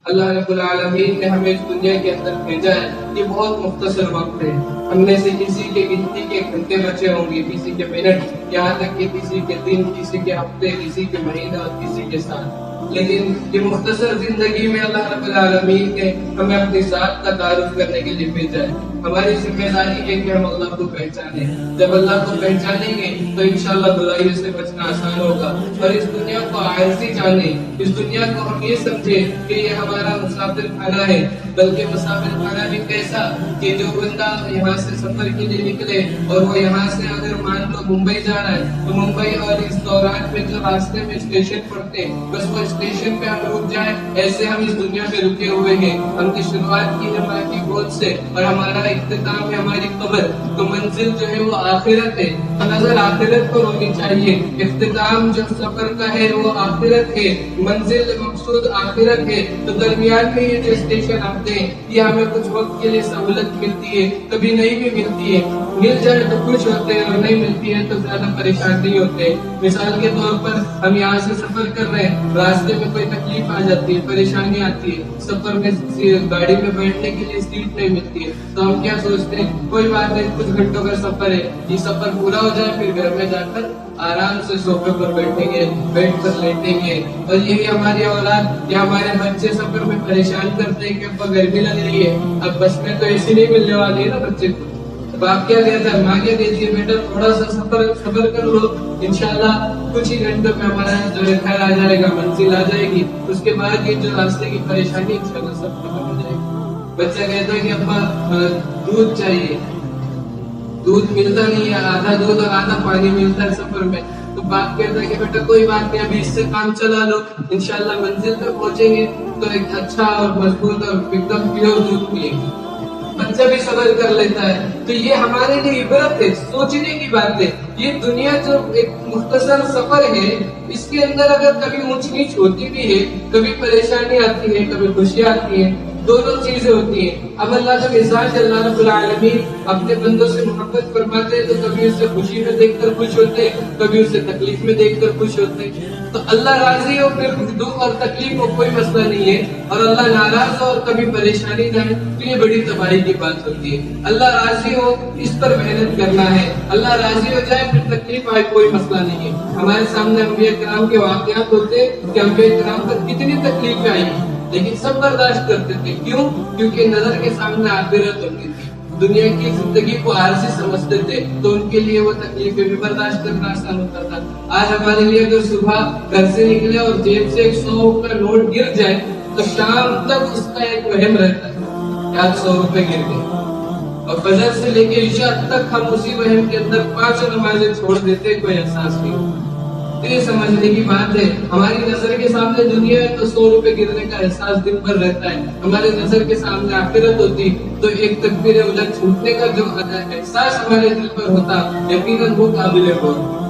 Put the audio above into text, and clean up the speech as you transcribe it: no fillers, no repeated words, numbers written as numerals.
اللہ رب العالمین نے ہمیں اس دنیا کے اندر بھیجا ہے، یہ بہت مختصر وقت ہے۔ ہم میں سے کسی کے گنتی کے گھنٹے بچے ہوں گے، کسی کے منٹ، یہاں تک کہ کسی کے دن، کسی کے ہفتے، کسی کے مہینہ اور کسی کے سال۔ لیکن یہ مختصر زندگی میں اللہ رب العالمین نے ہمیں اپنی ذات کا تعارف کرنے کے لیے بھیجا ہے۔ ہماری ذمہ داری ہے کہ ہم اللہ کو پہچانیں۔ جب اللہ کو پہچانیں گے تو انشاءاللہ برائیوں سے بچنا آسان ہوگا، اور اس دنیا کو عارضی جانیں، اس دنیا کو ہم یہ سمجھیں کہ یہ ہمارا مسافر خانہ ہے، بلکہ مسافر خانہ بھی کیسا کہ جو بندہ یہاں سے سفر کے لیے نکلے اور وہ یہاں سے اگر مان لو ممبئی جا رہا ہے تو ممبئی اور اس دوران میں جو راستے میں اسٹیشن پڑتے ہیں بس وہ اسٹیشن پہ ہم رک جائیں، ایسے ہم اس دنیا میں رکے ہوئے ہیں۔ ہم نے شروعات کی ہے ماں کی گود سے اور ہمارا اختتام ہے ہماری قبر، تو منزل جو ہے وہ آخرت ہے، نظر آخرت پر ہونی چاہیے۔ اختتام جو سفر کا ہے وہ آخرت ہے، منزل مقصود آخرت ہے۔ تو درمیان میں یہ جو اسٹیشن آتے ہیں یہ ہمیں کچھ وقت کے لیے سہولت ملتی ہے، کبھی نہیں بھی ملتی ہے، مل جائے تو خوش ہوتے ہیں اور نہیں ملتی ہے تو زیادہ پریشان نہیں ہوتے۔ مثال کے طور پر ہم یہاں سے سفر کر رہے ہیں، راستے میں کوئی تکلیف آ جاتی ہے، پریشانی آتی ہے، سفر میں گاڑی میں بیٹھنے کے لیے سیٹ نہیں ملتی ہے، تو ہم کیا سوچتے ہیں کوئی بات نہیں، کچھ گھنٹوں کا سفر ہے، یہ سفر پورا ہو جائے پھر گھر میں جا کر آرام سے صوفے پر بیٹھیں گے، بیٹھ کر لیٹیں گے۔ اور یہی ہماری اولاد یا ہمارے بچے سفر میں پریشان کرتے ہیں کہ ابا گرمی لگ رہی ہے، اب بس میں تو ایسی نہیں ملنے والی ہے نا بچے کو، باپ کیا کہتا ہے، ماں کیا کہتی ہے، بیٹا تھوڑا سا صبر کر لو، انشاءاللہ کچھ ہی گھنٹوں میں ہمارا جو ہے گھر آ جائے گا، منزل آ جائے گی، اس کے بعد یہ جو راستے کی پریشانی انشاءاللہ سب ختم ہو جائے گی۔ بچہ کہتا ہے کہ ابا دودھ چاہیے، دودھ ملتا نہیں ہے، آدھا دودھ اور آدھا پانی ملتا ہے سفر میں، تو باپ کہتا ہے کہ بیٹا کوئی بات نہیں، ابھی اس سے کام چلا لو، انشاءاللہ منزل پہ پہنچیں گے تو ایک اچھا اور مضبوط اور ایک دم پیور دودھ پیے گی۔ بچہ بھی صبر کر لیتا ہے۔ تو یہ ہمارے لیے عبرت ہے، سوچنے کی بات ہے۔ یہ دنیا جو ایک مختصر سفر ہے، اس کے اندر اگر کبھی اونچ نیچ ہوتی بھی ہے، کبھی پریشانی آتی ہے، کبھی خوشی آتی ہے، دونوں چیزیں ہوتی ہیں۔ اب اللہ کا مزاج اللہ رب العالمین اپنے بندوں سے محبت فرماتے ہیں تو کبھی اسے خوشی میں دیکھ کر خوش ہوتے ہیں، کبھی اسے تکلیف میں دیکھ کر خوش ہوتے ہیں۔ تو اللہ راضی ہو پھر دکھ اور تکلیف ہو کوئی مسئلہ نہیں ہے، اور اللہ ناراض ہو اور کبھی پریشانی نہ ہے تو یہ بڑی تباہی کی بات ہوتی ہے۔ اللہ راضی ہو اس پر محنت کرنا ہے، اللہ راضی ہو جائے پھر تکلیف آئے کوئی مسئلہ نہیں ہے۔ ہمارے سامنے انبیاء کرام کے واقعات ہوتے کہ انبیاء کرام پر کتنی تکلیفیں آئی لیکن سب برداشت کرتے تھے، کیوں؟ کیونکہ نظر کے سامنے آخرت ہوتی تھی، دنیا کی زندگی کو عارضی سمجھتے تھے، تو ان کے لیے وہ تکلیفیں بھی برداشت کرنا آسان ہوتا تھا۔ آج ہمارے لیے اگر صبح گھر سے نکلے اور جیب سے 100 کا نوٹ گر جائے تو شام تک اس کا ایک وہم رہتا ہے کہ آج 100 روپے گر گئے، اور فجر سے لے کے عشاء تک ہم اسی وہم کے اندر 5 نمازیں چھوڑ دیتے، کوئی احساس نہیں ہوتا۔ یہ سمجھنے کی بات ہے، ہماری نظر کے سامنے دنیا ہے تو 100 روپے گرنے کا احساس دن بھر رہتا ہے، ہمارے نظر کے سامنے آخرت ہوتی تو ایک تکبیر اولاد چھوٹنے کا جو احساس ہمارے دل پر ہوتا، یقیناً وہ قابل غور۔